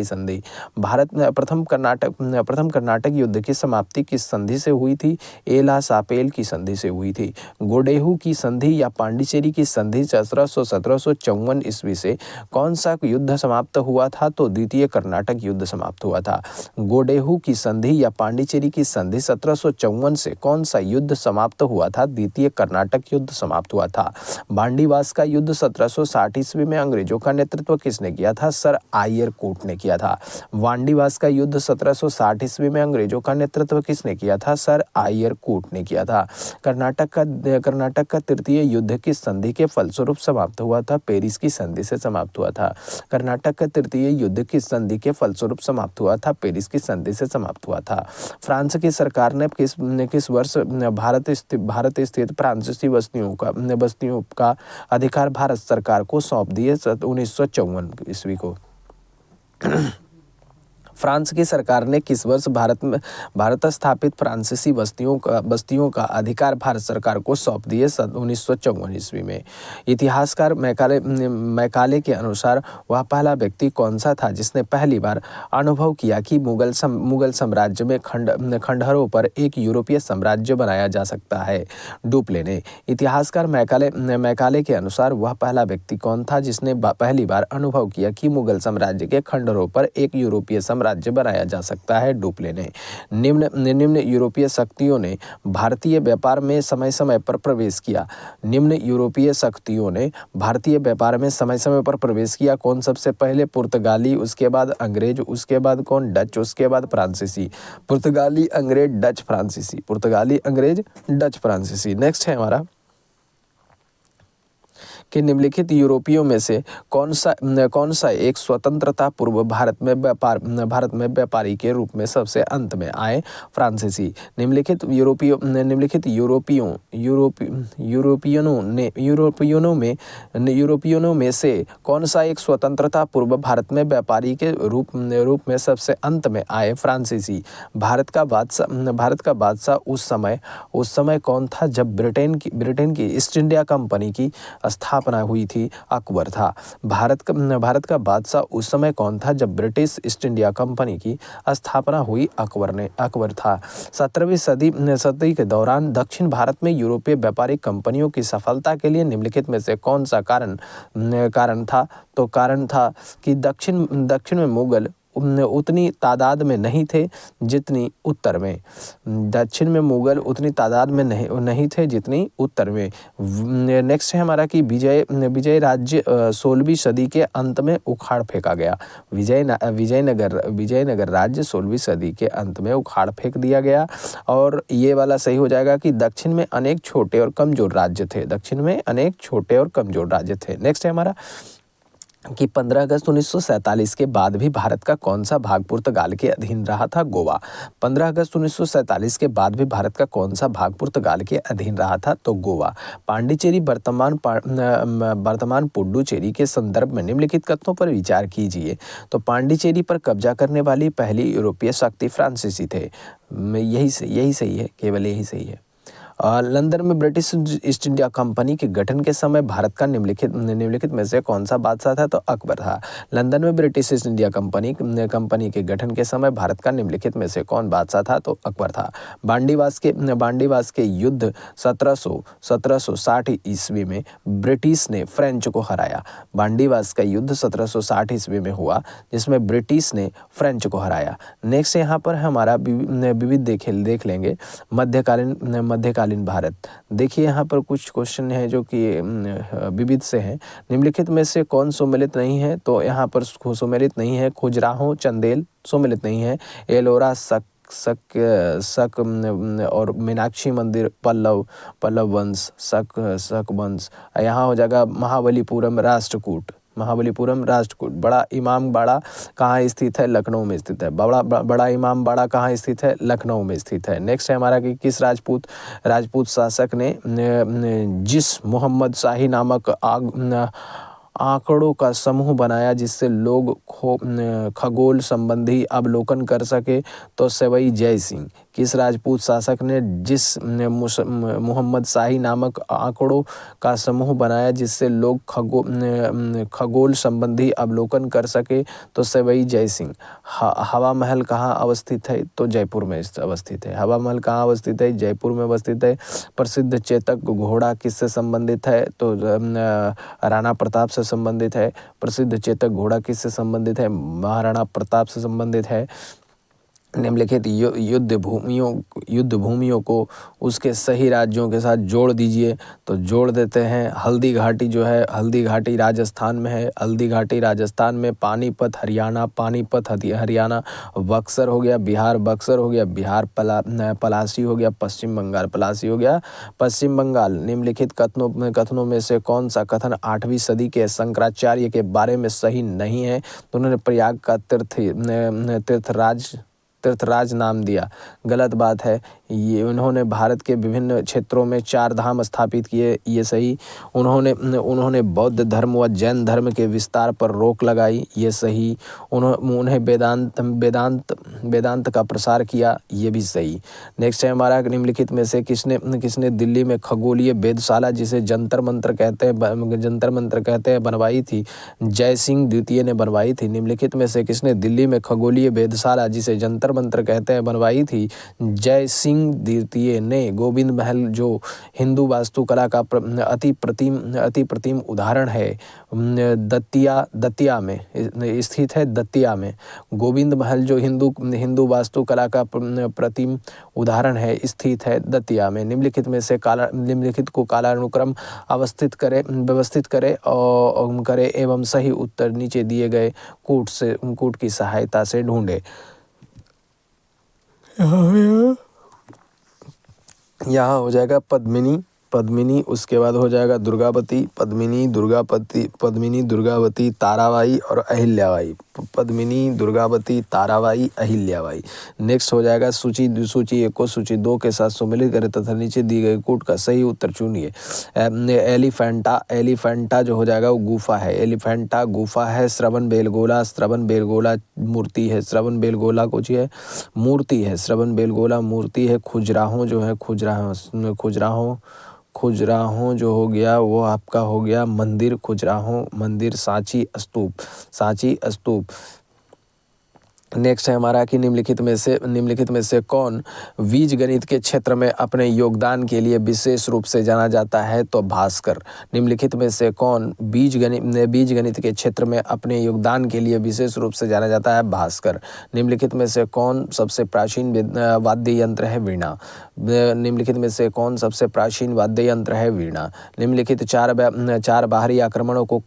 संधि। भारत में प्रथम कर्नाटक युद्ध की समाप्ति किस संधि से हुई थी? एला सापेल की संधि से हुई थी। गोडेहू की संधि या पांडिचेरी की संधि 1754 ईस्वी से कौन सा युद्ध समाप्त हुआ था? तो द्वितीय कर्नाटक युद्ध समाप्त हुआ था। गोडेहू की संधि या पांडिचेरी की संधि 1754 से कौन सा युद्ध समाप्त हुआ था? द्वितीय कर्नाटक युद्ध समाप्त हुआ था। वांडीवास का युद्ध 1760 ईस्वी में अंग्रेजों का नेतृत्व किसने किया था? था? सर आयर कोट ने किया था। वांडीवास का युद्ध 1760 ईस्वी में अंग्रेजों का नेतृत्व किसने किया था? सर आयर कोट ने किया था। कर्नाटक का तृतीय युद्ध किस संधि के फलस्वरूप समाप्त हुआ था? पेरिस की संधि से समाप्त हुआ था। कर्नाटक का तृतीय युद्ध किस संधि के फलस्वरूप समाप्त हुआ था? पेरिस की संधि से समाप्त हुआ था। फ्रांस की सरकार ने किस वर्ष भारत स्थित फ्रांसीसी बस्तियों का अधिकार भारत सरकार को सौंप दिए? 1954 ईस्वी को। फ्रांस की सरकार ने किस वर्ष भारत स्थापित फ्रांसीसी बस्तियों का अधिकार भारत सरकार को सौंप दिए? 1954 ईस्वी में। इतिहासकार मैकाले के अनुसार वह पहला व्यक्ति कौन सा था जिसने पहली बार अनुभव किया कि मुगल साम्राज्य में खंडहरों पर एक यूरोपीय साम्राज्य बनाया जा सकता है? डुप्ले ने। इतिहासकार मैकाले के अनुसार वह पहला व्यक्ति कौन था जिसने पहली बार अनुभव किया कि मुगल साम्राज्य के खंडहरों पर एक यूरोपीय साम्राज्य बनाया जा सकता है? डुप्ले ने। निम्न यूरोपीय शक्तियों ने भारतीय व्यापार में समय समय पर प्रवेश किया। निम्न यूरोपीय शक्तियों ने भारतीय व्यापार में समय समय पर प्रवेश किया। कौन सबसे पहले? पुर्तगाली, उसके बाद अंग्रेज, उसके बाद कौन? डच, उसके बाद फ्रांसीसी। पुर्तगाली, अंग्रेज, डच, फ्रांसीसी। पुर्तगाली, अंग्रेज, डच, फ्रांसीसी। नेक्स्ट है हमारा कि निम्नलिखित यूरोपियों में से कौन सा एक स्वतंत्रता पूर्व भारत में व्यापारी के रूप में सबसे अंत में आए? फ्रांसीसी। निम्नलिखित यूरोपियनों में से कौन सा एक स्वतंत्रता पूर्व भारत में व्यापारी के रूप में सबसे अंत में आए? फ्रांसीसी। भारत का बादशाह उस समय कौन था जब ब्रिटेन की ईस्ट इंडिया कंपनी की स्थापना हुई थी? अकबर था। भारत का बादशाह उस समय कौन था जब ब्रिटिश ईस्ट इंडिया कंपनी की स्थापना हुई? अकबर था। 17वीं सदी के दौरान दक्षिण भारत में यूरोपीय व्यापारिक कंपनियों की सफलता के लिए निम्नलिखित में से कौन सा कारण था? तो कारण था कि दक्षिण में मुगल उतनी तादाद में नहीं थे जितनी उत्तर में। दक्षिण में मुगल उतनी तादाद में नहीं थे जितनी उत्तर में। नेक्स्ट है हमारा कि विजय राज्य 16वीं सदी के अंत में उखाड़ फेंका गया। विजयनगर राज्य 16वीं सदी के अंत में उखाड़ फेंक दिया गया। और ये वाला सही हो जाएगा कि दक्षिण में अनेक छोटे और कमजोर राज्य थे। नेक्स्ट है हमारा कि 15 अगस्त 1947 के बाद भी भारत का कौन सा भाग पुर्तगाल के अधीन रहा था? गोवा। 15 अगस्त 1947 के बाद भी भारत का कौन सा भाग पुर्तगाल के अधीन रहा था? तो गोवा। पांडिचेरी वर्तमान पुडुचेरी के संदर्भ में निम्नलिखित कथनों पर विचार कीजिए। तो पांडिचेरी पर कब्जा करने वाली पहली यूरोपीय शक्ति फ्रांसीसी थे। यही सही है, केवल यही सही है। लंदन में ब्रिटिश ईस्ट इंडिया कंपनी के गठन के समय भारत का निम्नलिखित में से कौन सा बादशाह था? तो अकबर था। लंदन में ब्रिटिश ईस्ट इंडिया कंपनी के गठन के समय भारत का निम्नलिखित में से कौन बादशाह था? तो अकबर था। बांडीवास के युद्ध 1760 ईस्वी में ब्रिटिश ने फ्रेंच को हराया। बांडीवास का युद्ध 1760 ईस्वी में हुआ जिसमें ब्रिटिश ने फ्रेंच को हराया। नेक्स्ट यहाँ पर हमारा विविध देख लेंगे मध्यकालीन भारत। देखिए यहाँ पर कुछ क्वेश्चन है जो कि विविध से हैं। निम्नलिखित में से कौन सुमेलित नहीं है? तो यहाँ पर सुमेलित नहीं है खजुराहो, चंदेल सुमेलित नहीं है। एलोरा, शक और मीनाक्षी मंदिर पल्लव वंश, शक वंश। यहाँ हो जाएगा महाबलीपुरम राष्ट्रकूट। बड़ा इमाम बाड़ा कहाँ स्थित है? लखनऊ में स्थित है। बड़ा इमाम बाड़ा कहाँ स्थित है? लखनऊ में स्थित है। नेक्स्ट है हमारा कि किस राजपूत शासक ने जिस मोहम्मद शाही नामक आंकड़ों का समूह बनाया जिससे लोग खगोल संबंधी अवलोकन कर सके? तो सवाई जय सिंह। किस राजपूत शासक ने जिस मोहम्मद शाही नामक आंकड़ों का समूह बनाया जिससे लोग खगोल संबंधी अवलोकन कर सके? तो सवाई जय सिंह। हवा महल कहाँ अवस्थित है? तो जयपुर में अवस्थित है। हवा महल कहाँ अवस्थित है? जयपुर में अवस्थित है। प्रसिद्ध चेतक घोड़ा किससे संबंधित है? तो राणा प्रताप से संबंधित है। प्रसिद्ध चेतक घोड़ा किससे संबंधित है? महाराणा प्रताप से संबंधित है। निम्नलिखित युद्ध भूमियों को उसके सही राज्यों के साथ जोड़ दीजिए। तो जोड़ देते हैं। हल्दी घाटी जो है, हल्दी घाटी राजस्थान में है। हल्दी घाटी राजस्थान में। पानीपत हरियाणा, पानीपत हरियाणा। बक्सर हो गया बिहार, बक्सर हो गया बिहार। पलासी हो गया पश्चिम बंगाल, पलासी हो गया पश्चिम बंगाल। निम्नलिखित कथनों में से कौन सा कथन 8वीं सदी के शंकराचार्य के बारे में सही नहीं है? तो उन्होंने प्रयाग का तीर्थराज नाम दिया, गलत बात है। ये उन्होंने भारत के विभिन्न क्षेत्रों में 4 धाम स्थापित किए, ये सही। उन्होंने बौद्ध धर्म व जैन धर्म के विस्तार पर रोक लगाई, ये सही। उन्हें वेदांत का प्रसार किया, ये भी सही। नेक्स्ट है हमारा, निम्नलिखित में से किसने दिल्ली में खगोलीय वेधशाला जिसे जंतर मंतर कहते हैं बनवाई थी? जय सिंह द्वितीय ने बनवाई थी। निम्नलिखित में से किसने दिल्ली में खगोलीय वेधशाला जिसे जंतर मंत्र कहते हैं बनवाई थी? जय सिंह द्वितीय ने। गोविंद महल जो हिंदू वास्तुकला का अति प्रतिम उदाहरण है, दतिया में स्थित है। दतिया में गोविंद महल जो हिंदू वास्तुकला का प्रतिम उदाहरण है, स्थित है दतिया में। निम्नलिखित को कालानुक्रम व्यवस्थित करे एवं सही उत्तर नीचे दिए गए कूट की सहायता से ढूंढे। यहाँ हो जाएगा पद्मिनी, उसके बाद हो जाएगा दुर्गावती, पद्मिनी, दुर्गावती, ताराबाई और अहिल्याबाई। पद्मिनी, दुर्गावती, ताराबाई, अहिल्याबाई। नेक्स्ट हो जाएगा सूची 1 को सूची 2 के साथ सम्मिलित करें तथा नीचे दी गई कूट का सही उत्तर चुनिए। एलिफेंटा जो हो जाएगा वो गुफा है। एलिफेंटा गुफा है। श्रवण बेलगोला मूर्ति है। श्रवण बेलगोला कुछ है मूर्ति है। श्रवण बेलगोला मूर्ति है। खजुराहो जो है, खजुराहो जो हो गया वो आपका हो गया मंदिर। खजुराहो मंदिर। सांची स्तूप। नेक्स्ट है हमारा कि निम्नलिखित में से कौन बीज गणित के क्षेत्र में अपने योगदान के लिए विशेष रूप से जाना जाता है? तो भास्कर। निम्नलिखित में से कौन बीज गणित के क्षेत्र में अपने योगदान के लिए विशेष रूप से जाना जाता है? भास्कर। निम्नलिखित में से कौन सबसे प्राचीन वाद्य यंत्र है? वीणा। निम्नलिखित में से कौन सबसे प्राचीन वाद्य यंत्र है? वीणा। निम्नलिखित 4 बाहरी आक्रमणों को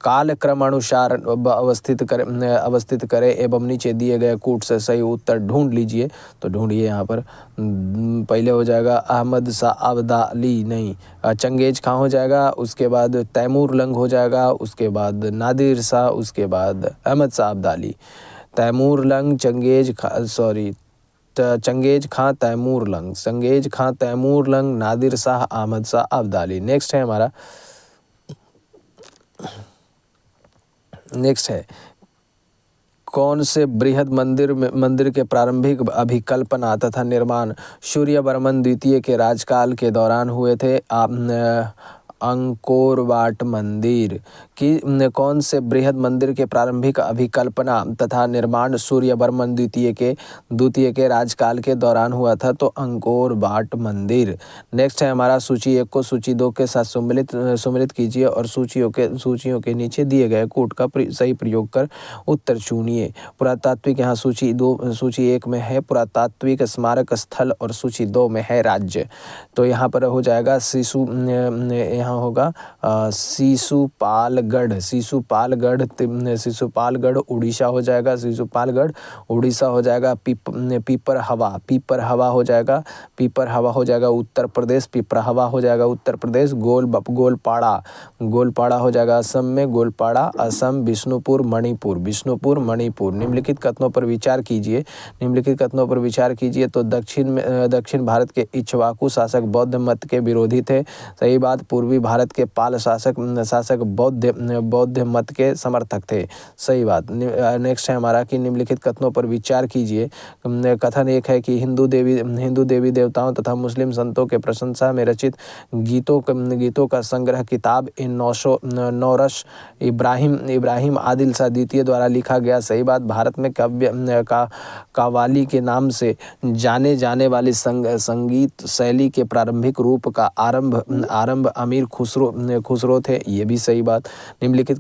कालक्रमानुसार अवस्थित करे एवं नीचे दिए गए कूट से सही उत्तर ढूंढ लीजिए। तो ढूंढिए यहाँ पर। पहले हो जाएगा अहमद शाह अब्दाली, नहीं, चंगेज खां हो जाएगा। उसके बाद तैमूर लंग हो जाएगा। उसके बाद नादिर शाह। उसके बाद अहमद शाह अब्दाली। तैमूर लंग, चंगेज खां, तैमूर लंग, नादिर शाह, अहमद शाह अब्दाली। नेक्स्ट है हमारा, नेक्स्ट है कौन से बृहद मंदिर के प्रारंभिक अभिकल्पना तथा निर्माण सूर्यवर्मन द्वितीय के राजकाल के दौरान हुए थे? अंकोर वाट मंदिर। कि कौन से बृहद मंदिर के प्रारंभिक अभिकल्पना तथा निर्माण सूर्यवर्मन द्वितीय के राजकाल के दौरान हुआ था? तो अंकोर वाट मंदिर। नेक्स्ट है हमारा सूची 1 को सूची 2 के साथ सम्मिलित कीजिए और सूचियों के नीचे दिए गए कूट का सही प्रयोग कर उत्तर चुनिए। पुरातात्विक, यहाँ सूची 1 में है पुरातात्विक स्मारक स्थल और सूची 2 में है राज्य। तो यहाँ पर हो जाएगा यहाँ होगा शिशुपालगढ़ उड़ीसा हो जाएगा। शिशुपालगढ़ उड़ीसा हो जाएगा। पीपर हवा हो जाएगा। उत्तर प्रदेश। पिपरहवा हो जाएगा उत्तर प्रदेश। गोलपाड़ा हो जाएगा असम में। गोलपाड़ा असम। बिष्णुपुर मणिपुर। निम्नलिखित कथनों पर विचार कीजिए। तो दक्षिण भारत के इक्ष्वाकु शासक बौद्ध मत के विरोधी थे, सही बात। पूर्वी भारत के पाल शासक बौद्ध मत के समर्थक थे, सही बात। नेक्स्ट है हमारा कि निम्नलिखित कथनों पर विचार कीजिए। कथन 1 है कि हिंदू देवी देवताओं तथा मुस्लिम संतों के प्रशंसा में रचित गीतों का संग्रह किताब नौरश इब्राहिम आदिल शाह द्वितीय द्वारा लिखा गया, सही बात। भारत में कव्वाली के नाम से जाने जाने वाली संगीत शैली के प्रारंभिक रूप का आरंभ अमीर खुसरो थे, ये भी सही बात। निम्नलिखित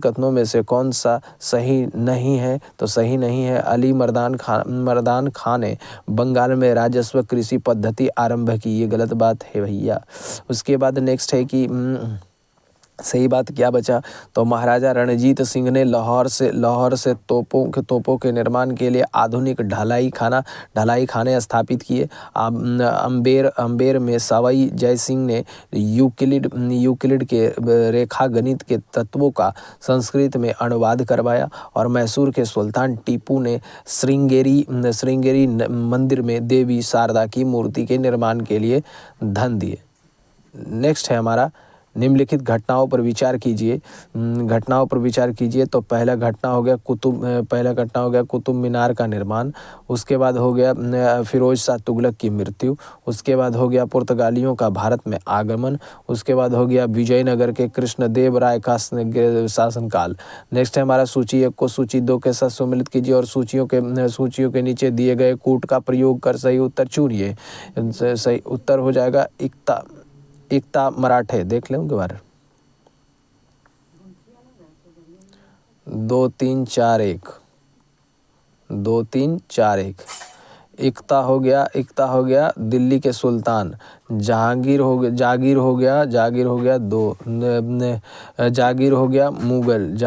कथनों में से कौन सा सही नहीं है? तो सही नहीं है अली मर्दान खां ने बंगाल में राजस्व कृषि पद्धति आरंभ की, ये गलत बात है भैया। उसके बाद नेक्स्ट है कि सही बात क्या बचा? तो महाराजा रणजीत सिंह ने लाहौर से तोपों के निर्माण के लिए आधुनिक ढलाई खाने स्थापित किए। अम्बेर में सवाई जय सिंह ने यूक्लिड के रेखा गणित के तत्वों का संस्कृत में अनुवाद करवाया और मैसूर के सुल्तान टीपू ने श्रृंगेरी मंदिर में देवी शारदा की मूर्ति के निर्माण के लिए धन दिए। नेक्स्ट है हमारा निम्नलिखित घटनाओं पर विचार कीजिए। तो पहला घटना हो गया कुतुब मीनार का निर्माण। उसके बाद हो गया फिरोज शाह तुगलक की मृत्यु। उसके बाद हो गया पुर्तगालियों का भारत में आगमन। उसके बाद हो गया विजयनगर के कृष्णदेव राय का शासनकाल। नेक्स्ट है हमारा सूची 1 को सूची 2 के साथ सम्मिलित कीजिए और सूचियों के नीचे दिए गए कूट का प्रयोग कर सही उत्तर चुनिए। सही उत्तर हो जाएगा एकता मराठे। देख लें उनके बारे 2 3 4 1 2 3 4 1। एकता हो गया दिल्ली के सुल्तान। जागीर हो गया 2। जागीर हो गया मुगल।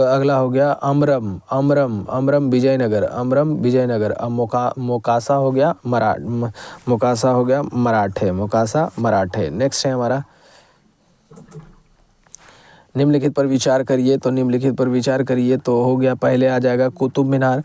अगला हो गया अमरम विजयनगर। अब मोकासा हो गया मराठे। नेक्स्ट है हमारा निम्नलिखित पर विचार करिए तो हो गया पहले आ जाएगा कुतुब मीनार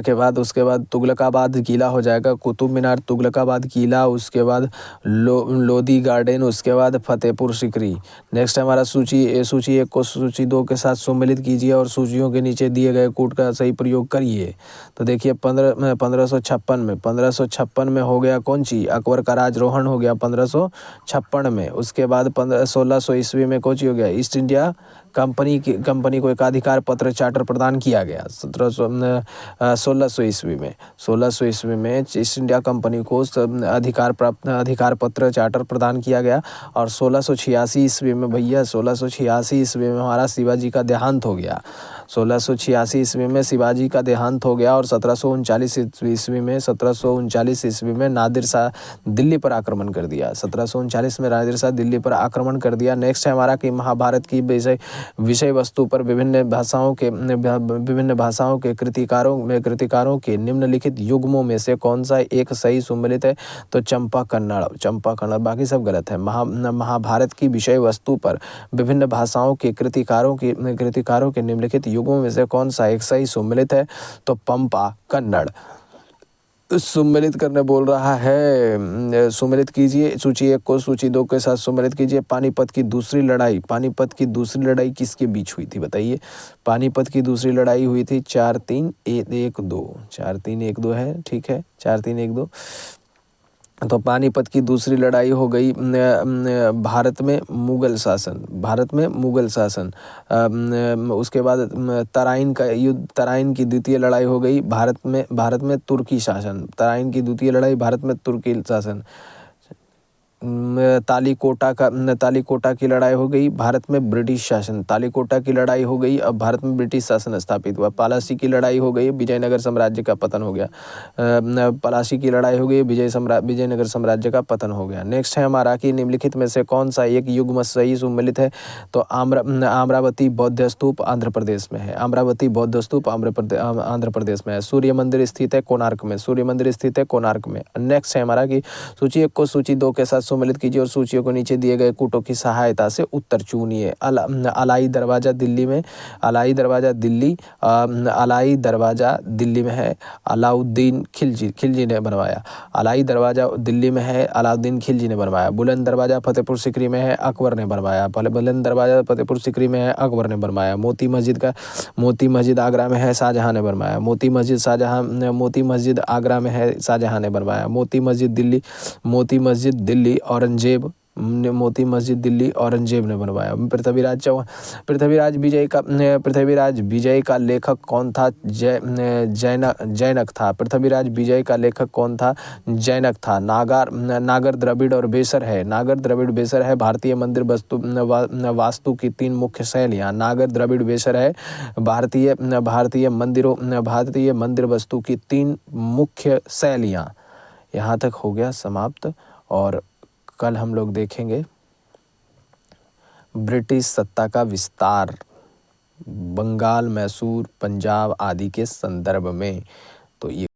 के बाद उसके बाद तुगलकाबाद किला हो जाएगा। कुतुब मीनार तुगलकाबाद किला, उसके बाद लोधी गार्डन, उसके बाद फतेहपुर सीकरी। नेक्स्ट हमारा सूची 1 को सूची 2 के साथ सम्मिलित कीजिए और सूचियों के नीचे दिए गए कूट का सही प्रयोग करिए। तो देखिए 1556 में हो गया कौन सी? अकबर का राजरोहण हो गया 1556 में। उसके बाद 1600 ईस्वी में कौन सी हो गया? ईस्ट इंडिया कंपनी को एकाधिकार पत्र चार्टर प्रदान किया गया 1600 ईस्वी में। 1600 ईस्वी में ईस्ट इंडिया कंपनी को अधिकार पत्र चार्टर प्रदान किया गया। और 1686 ईस्वी में भैया 1686 ईस्वी में हमारा शिवाजी का देहांत हो गया। 1686 ईस्वी में शिवाजी का देहांत हो गया और 1739 ईस्वी में नादिर शाह दिल्ली पर आक्रमण कर दिया। 1739 में नादिर शाह दिल्ली पर आक्रमण कर दिया। नेक्स्ट है हमारा कि महाभारत की विषय वस्तु पर विभिन्न भाषाओं के कृतिकारों के निम्नलिखित युग्मों में से कौन सा एक सही सम्मिलित है? तो चंपा कन्नड़, बाकी सब गलत है। महाभारत की विषय वस्तु पर विभिन्न भाषाओं के कृतिकारों के निम्नलिखित युग्मों में से कौन सा एक सही सम्मिलित है? तो पंपा कन्नड़। सम्मिलित करने बोल रहा है। सम्मिलित कीजिए सूची 1 को सूची 2 के साथ सम्मिलित कीजिए। पानीपत की दूसरी लड़ाई किसके बीच हुई थी बताइए? पानीपत की दूसरी लड़ाई हुई थी 4-3-1-2 है, ठीक है, 4-3-1-2। तो पानीपत की दूसरी लड़ाई हो गई भारत में मुगल शासन। उसके बाद तराइन की द्वितीय लड़ाई हो गई भारत में तुर्की शासन। तालीकोटा की लड़ाई हो गई भारत में ब्रिटिश शासन। अब भारत में ब्रिटिश शासन स्थापित हुआ। पलासी की लड़ाई हो गई, विजयनगर साम्राज्य का पतन हो गया। विजयनगर साम्राज्य का पतन हो गया। नेक्स्ट है हमारा कि निम्नलिखित में से कौन सा एक युग्म सही सम्मिलित है? तो अमरावती बौद्ध स्तूप आंध्र प्रदेश में है। आंध्र प्रदेश में है। सूर्य मंदिर स्थित है कोणार्क में। नेक्स्ट है हमारा कि सूची 1 को सूची 2 के साथ सम्मिलित कीजिए और सूचियों को नीचे दिए गए कूटों की सहायता से उत्तर चुनिए। अलाई दरवाजा दिल्ली में है। अलाउद्दीन खिलजी ने बनवाया। अलाई दरवाजा दिल्ली में है, अलाउद्दीन खिलजी ने बनवाया। बुलंद दरवाजा फतेहपुर सीकरी में है, अकबर ने बनवाया। बुलंद दरवाजा फतेहपुर सीकरी में है, अकबर ने बनवाया। मोती मस्जिद आगरा में है, शाहजहां ने बनवाया। मोती मस्जिद आगरा में है, शाहजहां ने बनवाया। मोती मस्जिद दिल्ली औरंगजेब मोती मस्जिद दिल्ली औरंगजेब ने बनवाया। पृथ्वीराज विजय का लेखक कौन था? जैनक था। पृथ्वीराज विजय का लेखक कौन था? जैनक था। नागर, द्रविड़ और बेसर है। नागर, द्रविड़, बेसर है। भारतीय मंदिर वास्तु की 3 मुख्य शैलियाँ। नागर, द्रविड़, बेसर है। भारतीय मंदिर वास्तु की 3 मुख्य शैलियाँ। यहाँ तक हो गया समाप्त। और कल हम लोग देखेंगे ब्रिटिश सत्ता का विस्तार बंगाल, मैसूर, पंजाब आदि के संदर्भ में। तो ये